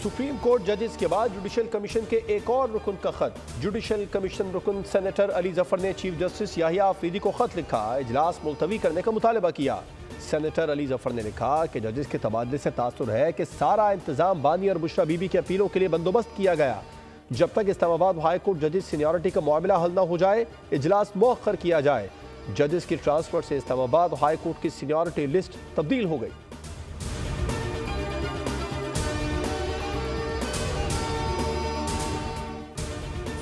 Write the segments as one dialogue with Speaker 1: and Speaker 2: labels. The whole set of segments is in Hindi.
Speaker 1: सुप्रीम कोर्ट जजेस के बाद जुडिशल कमीशन के एक और रुकन का खत। जुडिशल कमीशन रुकन सेनेटर अली जफर ने चीफ जस्टिस याहिया अफरीदी को खत लिखा, इजलास मुलतवी करने का मुतालबा किया। सेनेटर अली जफर ने लिखा कि जजेस के तबादले से तासुर है कि सारा इंतजाम बानी और बुशरा बीबी की अपीलों के लिए बंदोबस्त किया गया। जब तक इस्लामाबाद हाई कोर्ट जजेस सीनियरिटी का मामला हल न हो जाए, इजलास मौखर किया जाए। जजेस की ट्रांसफर से इस्लामाबाद हाई कोर्ट की सीनियरिटी लिस्ट तब्दील हो गई।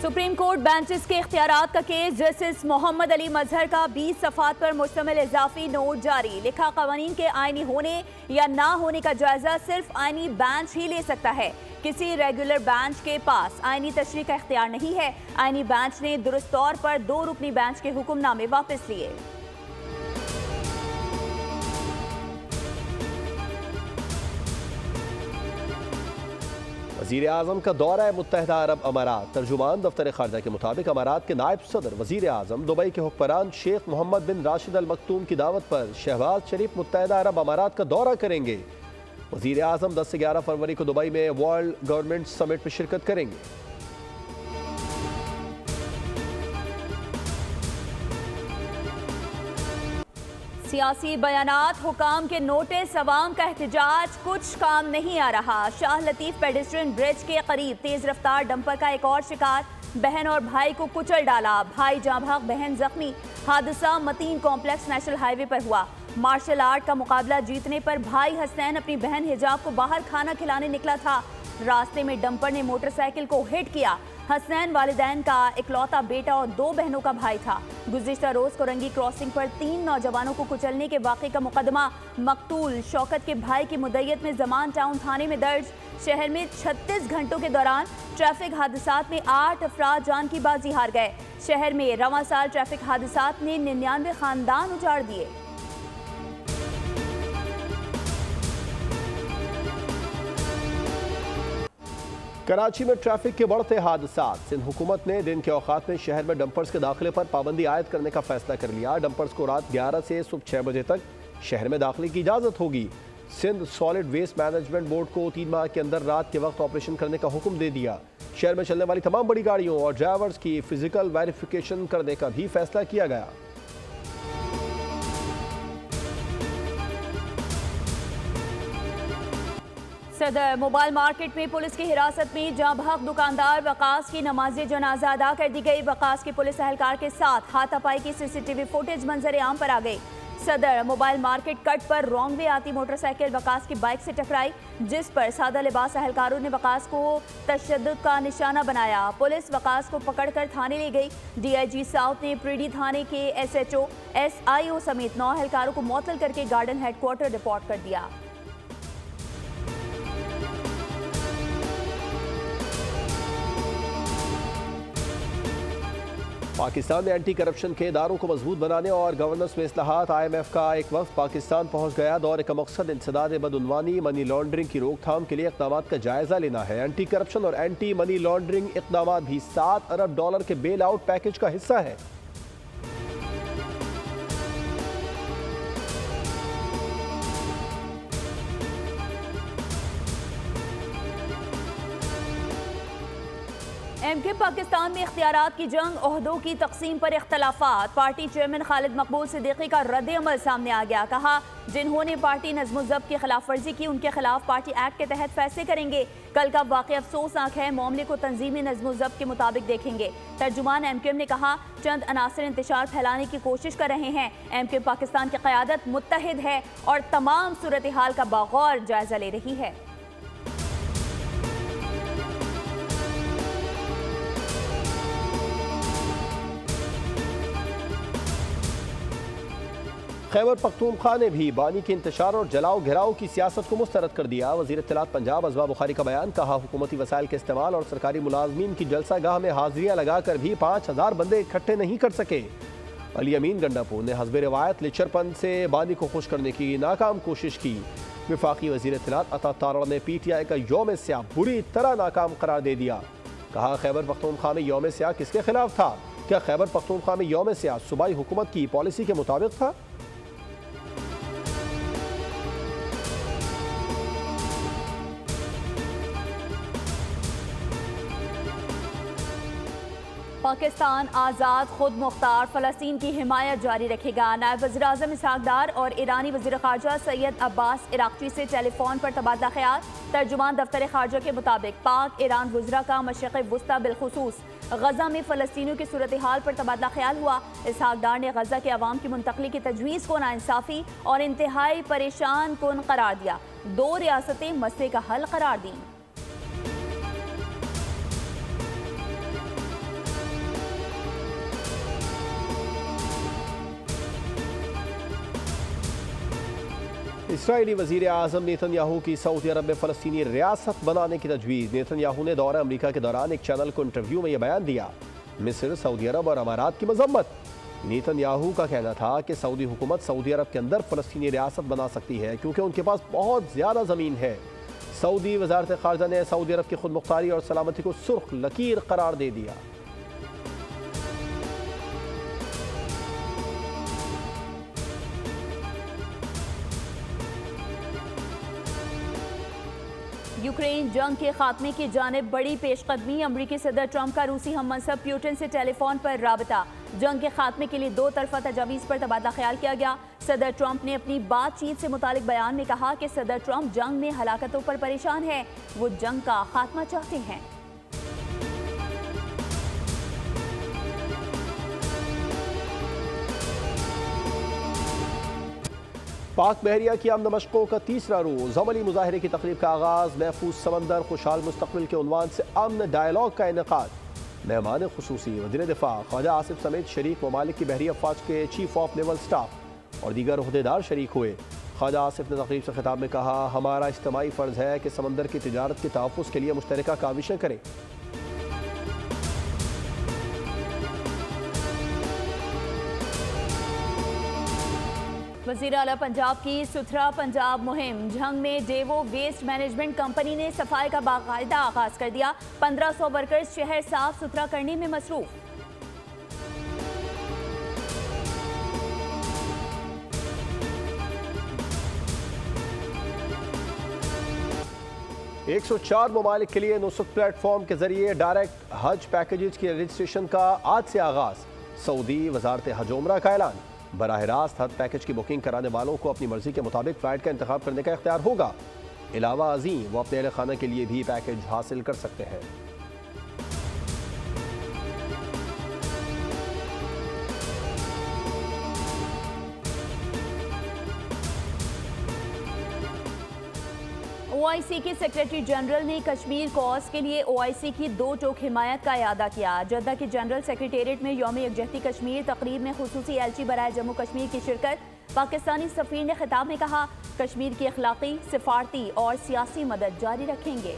Speaker 2: सुप्रीम कोर्ट बेंचेस के इख्तियारात का केस। जस्टिस मोहम्मद अली मजहर का 20 सफ़ात पर मुश्तमिल इजाफी नोट जारी। लिखा, कवानीन के आईनी होने या ना होने का जायजा सिर्फ आईनी बेंच ही ले सकता है। किसी रेगुलर बेंच के पास आईनी तशरीह का इख्तियार नहीं है। आईनी बेंच ने दुरुस्त तौर पर 2 रुकनी बेंच के हुक्मनामे वापस लिए।
Speaker 1: वज़ीर आज़म का दौरा है मुत्तहिदा अरब अमारात। तर्जुमान दफ्तर खारजा के मुताबिक अमारात के नायब सदर वज़ीर आज़म दुबई के हुक्मरान शेख मोहम्मद बिन राशिद अल मकतूम की दावत पर शहबाज शरीफ मुत्तहिदा अरब अमारात का दौरा करेंगे। वज़ीर आज़म 10 से 11 फरवरी को दुबई में वर्ल्ड गवर्नमेंट समिट में शिरकत करेंगे।
Speaker 2: सियासी बयानात, हुकाम के नोटिस, अवाम का एहतजाज, कुछ काम नहीं आ रहा। शाह लतीफ पेडेस्ट्रियन ब्रिज के करीब तेज रफ्तार डंपर का एक और शिकार, बहन और भाई को कुचल डाला। भाई जाँ भाग, बहन जख्मी। हादसा मतीन कॉम्प्लेक्स नेशनल हाईवे पर हुआ। मार्शल आर्ट का मुकाबला जीतने पर भाई हसनैन अपनी बहन हिजाब को बाहर खाना खिलाने निकला था। रास्ते में डंपर ने मोटरसाइकिल को हिट किया। हसनैन वालिदैन का इकलौता बेटा और 2 बहनों का भाई था। गुज़िश्ता रोज कोरंगी क्रॉसिंग पर 3 नौजवानों को कुचलने के वाक़े का मुकदमा मकतूल शौकत के भाई की मुद्दयत में जमान टाउन थाने में दर्ज। शहर में 36 घंटों के दौरान ट्रैफिक हादसात में 8 अफराद जान की बाजी हार गए। शहर में रवां साल ट्रैफिक हादसात ने 99 खानदान उजाड़ दिए।
Speaker 1: कराची में ट्रैफिक के बढ़ते हादसात। सिंध हुकूमत ने दिन के औकात में शहर में डंपर्स के दाखिले पर पाबंदी आयद करने का फैसला कर लिया। डंपर्स को रात 11 से सुबह 6 बजे तक शहर में दाखिले की इजाज़त होगी। Sindh solid waste management board को 3 माह के अंदर रात के वक्त ऑपरेशन करने का हुक्म दे दिया। शहर में चलने वाली तमाम बड़ी गाड़ियों और ड्राइवर्स की फिजिकल वेरिफिकेशन करने का भी फैसला किया गया।
Speaker 2: सदर मोबाइल मार्केट में पुलिस की हिरासत में जाँ भाग दुकानदार वकास की नमाज जनाजा अदा कर दी गई। वकास के पुलिस एहलकार के साथ हाथापाई की सीसीटीवी फुटेज मंजर आम पर आ गई। सदर मोबाइल मार्केट कट पर रॉन्ग वे आती मोटरसाइकिल वकास की बाइक से टकराई, जिस पर सादा लिबास एहलकारों ने वकास को तशद्दुद का निशाना बनाया। पुलिस वकास को पकड़कर थाने ले गई। DIG साउथ ने प्रीडी थाने के SHO SIO समेत 9 एहलकारों को मुअत्तल करके गार्डन हेडक्वार्टर रिपोर्ट कर दिया।
Speaker 1: पाकिस्तान में एंटी करप्शन के इदारों को मजबूत बनाने और गवर्नेंस में इस्लाहात। IMF का एक वक्त पाकिस्तान पहुंच गया। दौरे का मकसद इंसदाद बदउनवानी, मनी लॉन्ड्रिंग की रोकथाम के लिए इक़दाम का जायजा लेना है। एंटी करप्शन और एंटी मनी लॉन्ड्रिंग इक़दाम भी $7 अरब के बेल आउट पैकेज का हिस्सा है।
Speaker 2: MK पाकिस्तान में इख्तियारात की जंग, ओहदों की तकसीम पर इख्तलाफात। पार्टी चेयरमैन खालिद मकबूल सिद्दीकी का रद्द-ए-अमल सामने आ गया। कहा, जिन्होंने पार्टी नज़्म-ओ-ज़ब्त की खिलाफ वर्जी की उनके खिलाफ पार्टी एक्ट के तहत फैसले करेंगे। कल का वाक़या अफसोसनाक है, मामले को तंजीमी नज़्म-ओ-ज़ब्त के मुताबिक देखेंगे। तर्जुमान MKM ने कहा, चंद अनासर इंतशार फैलाने की कोशिश कर रहे हैं। MKM पाकिस्तान की क़यादत मुत्तहिद है और तमाम सूरत हाल का बगौर जायजा ले रही है।
Speaker 1: खैबर पख्तूनख्वा ने भी बानी के इंतशार और जलाओ घिराव की सियासत को मुस्तरद कर दिया। वज़ीर इत्तलात पंजाब अज़वा बुखारी का बयान। कहा, हुकूमती वसाइल के इस्तेमाल और सरकारी मुलाजमीन की जलसा गाह में हाजिरियाँ लगाकर भी 5000 बंदे इकट्ठे नहीं कर सके। अली अमीन गंडापुर ने हस्ब रिवायत लिचरपन से बानी को खुश करने की नाकाम कोशिश की। वफाकी वज़ीर इत्तलात अता तारड़ ने PTI का यौम स्याह बुरी तरह नाकाम करार दे दिया। कहा, खैबर पख्तूनख्वा में यौम स्याह किसके खिलाफ था? क्या खैबर पख्तूनख्वा में यौम स्याह सूबाई हुकूमत की पॉलिसी के मुताबिक था?
Speaker 2: पाकिस्तान आज़ाद खुद मुख्तार फ़लस्तीन की हिमायत जारी रखेगा। नायब वज़ीर आज़म इसहाक डार और ईरानी वज़ीर ख़ारजा सैयद अब्बास इराक़ची से टेलीफोन पर तबादला ख्याल। तर्जुमान दफ्तर ख़ारजा के मुताबिक पाक ईरान वज़रा का मशरिक़ वस्ता बिलखुसूस गज़ा में फ़लस्तीनियों की सूरत हाल पर तबादला ख्याल हुआ। इसहाक डार ने गज़ा के अवाम की मुंतकली की तजवीज़ को नाइंसाफ़ी और इंतहाई परेशान कुन करार दिया। 2 रियासतें मसले का हल करार दी।
Speaker 1: इसराइली वज़ीर आज़म नेतन्याहू की सऊदी अरब में फ़लस्तीनी रियासत बनाने की तजवीज़। नेतन्याहू ने दौरा अमरीका के दौरान एक चैनल को इंटरव्यू में यह बयान दिया। मिस्र, सऊदी अरब और अमारात की मजम्मत। नेतन्याहू का कहना था कि सऊदी हुकूमत सऊदी अरब के अंदर फ़लस्तीनी रियासत बना सकती है क्योंकि उनके पास बहुत ज़्यादा ज़मीन है। सऊदी वज़ारत ख़ारजा ने सऊदी अरब की खुद मुख्तारी और सलामती को सुर्ख लकीर करार दे दिया।
Speaker 2: यूक्रेन जंग के खात्मे की जानिब बड़ी पेशकदमी। अमरीकी सदर ट्रंप का रूसी हममनसब प्यूटिन से टेलीफोन पर राबता। जंग के खात्मे के लिए 2 तरफा तजावीज़ पर तबादला ख्याल किया गया। सदर ट्रंप ने अपनी बातचीत से मुतालिक बयान में कहा कि सदर ट्रंप जंग में हलाकतों पर परेशान है। वो जंग का खात्मा चाहते हैं।
Speaker 1: पाक बहरिया की अमन मशकों का तीसरा रोज़ अमली मुजाहरे की तकरीब का आगाज़। महफूज समंदर खुशहाल मुस्तकबिल के उन्वान से अमन डायलॉग का इनेकाद। मेहमान खुसूसी वज़ीर दिफा ख्वाजा आसिफ समेत शरीक ममालिक की बहरी अफवाज के चीफ ऑफ नेवल स्टाफ और दीगर ओहदेदार शरीक हुए। ख्वाजा आसिफ ने तकरीब से खिताब में कहा, हमारा इज्तिमाई फ़र्ज़ है कि समंदर की तिजारत के तहफ़्फ़ुज़ के लिए मुश्तरका काविशें करें।
Speaker 2: वज़ीर आला पंजाब की सुथरा पंजाब मुहिम। झंग में डेवो वेस्ट मैनेजमेंट कंपनी ने सफाई का बाकायदा आगाज कर दिया। 1500 वर्कर्स शहर साफ सुथरा करने में मसरूफ।
Speaker 1: एक 104 ममालिक के लिए नुसक प्लेटफॉर्म के जरिए डायरेक्ट हज पैकेजेस के रजिस्ट्रेशन का आज से आगाज। सऊदी वजारत हज उमरा का ऐलान। बराह रास्त हज पैकेज की बुकिंग कराने वालों को अपनी मर्जी के मुताबिक फ्लाइट का इंतखाब करने का इख्तियार होगा। अलावा अजीम वो अपने अहल खाना के लिए भी पैकेज हासिल कर सकते हैं।
Speaker 2: OIC के सेक्रेटरी जनरल ने कश्मीर कॉज के लिए OIC की 2 टोक हिमायत का इयादा किया। जद्दा के जनरल सेक्रेटेरिएट में यौम यकजहती कश्मीर तकरीब में खुसूसी एलची बराए जम्मू कश्मीर की शिरकत। पाकिस्तानी सफीर ने खिताब में कहा, कश्मीर की अखलाकी, सिफारती और सियासी मदद जारी रखेंगे।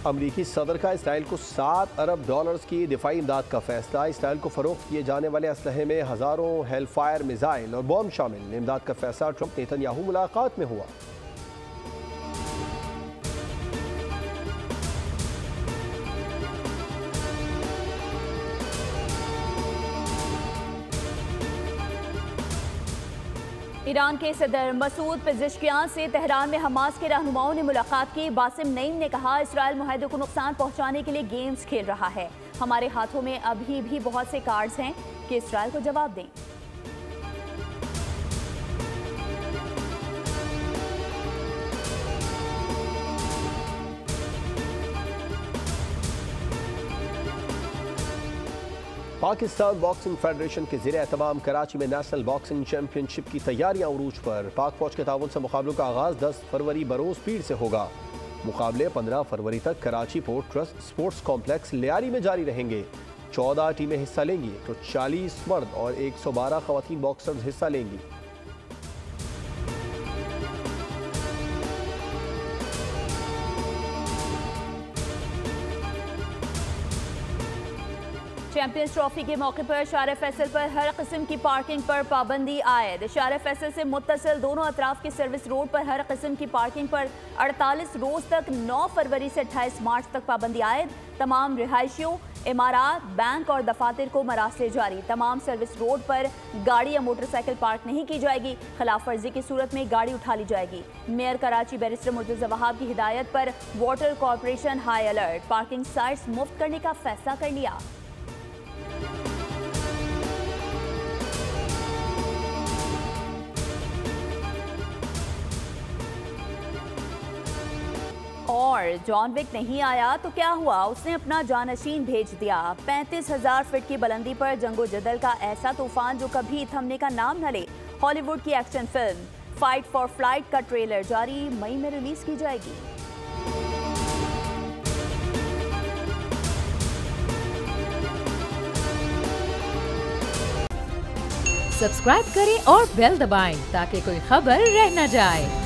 Speaker 1: अमरीकी सदर का इसराइल को $7 अरब की दिफाई इमदाद का फैसला। इसराइल को फरोख्त किए जाने वाले असलहे में हज़ारों हेलफायर मिसाइल और बॉम्ब शामिल। इमदाद का फैसला ट्रंप नेतन्याहू मुलाकात में हुआ।
Speaker 2: ईरान के सदर मसूद पेज़ेश्कियान से तेहरान में हमास के रहनुमाओं ने मुलाकात की। बासिम नईम ने कहा, इसराइल मुआहदे को नुकसान पहुंचाने के लिए गेम्स खेल रहा है। हमारे हाथों में अभी भी बहुत से कार्ड्स हैं कि इसराइल को जवाब दें।
Speaker 1: पाकिस्तान बॉक्सिंग फेडरेशन के ज़रिए एहतमाम कराची में नेशनल बॉक्सिंग चैंपियनशिप की तैयारियां उरूज पर। पाक फौज के ताउन से मुकाबलों का आगाज़ 10 फरवरी बरोज़ पीर से होगा। मुकाबले 15 फरवरी तक Karachi port trust sports complex Lyari में जारी रहेंगे। 14 टीमें हिस्सा लेंगी तो 40 मर्द और 112 खवातीन बॉक्सर्स हिस्सा लेंगी।
Speaker 2: चैंपियंस ट्रॉफी के मौके पर शार फैसल पर हर किस्म की पार्किंग पर पाबंदी आयद। शार फैसल से मुत्तसिल दोनों अतराफ के सर्विस रोड पर हर किस्म की पार्किंग पर 48 रोज तक 9 फरवरी से 28 मार्च तक पाबंदी आयद। तमाम रिहायशियों, इमारात, बैंक और दफातर को मरासले जारी। तमाम सर्विस रोड पर गाड़ी या मोटरसाइकिल पार्क नहीं की जाएगी। खिलाफ वर्जी की सूरत में गाड़ी उठा ली जाएगी। मेयर कराची बैरिस्टर मुर्तजा वहाब की हिदायत पर water corporation high alert. Parking sites मुफ्त करने का फैसला कर लिया। और जॉन विक नहीं आया तो क्या हुआ, उसने अपना जानशीन भेज दिया। 35,000 फीट की बुलंदी पर जंगो-जदल का ऐसा तूफान जो कभी थमने का नाम न ले। हॉलीवुड की action film fight for flight का ट्रेलर जारी, मई में रिलीज की जाएगी।
Speaker 3: सब्सक्राइब करें और बेल दबाएं ताकि कोई खबर रह न जाए।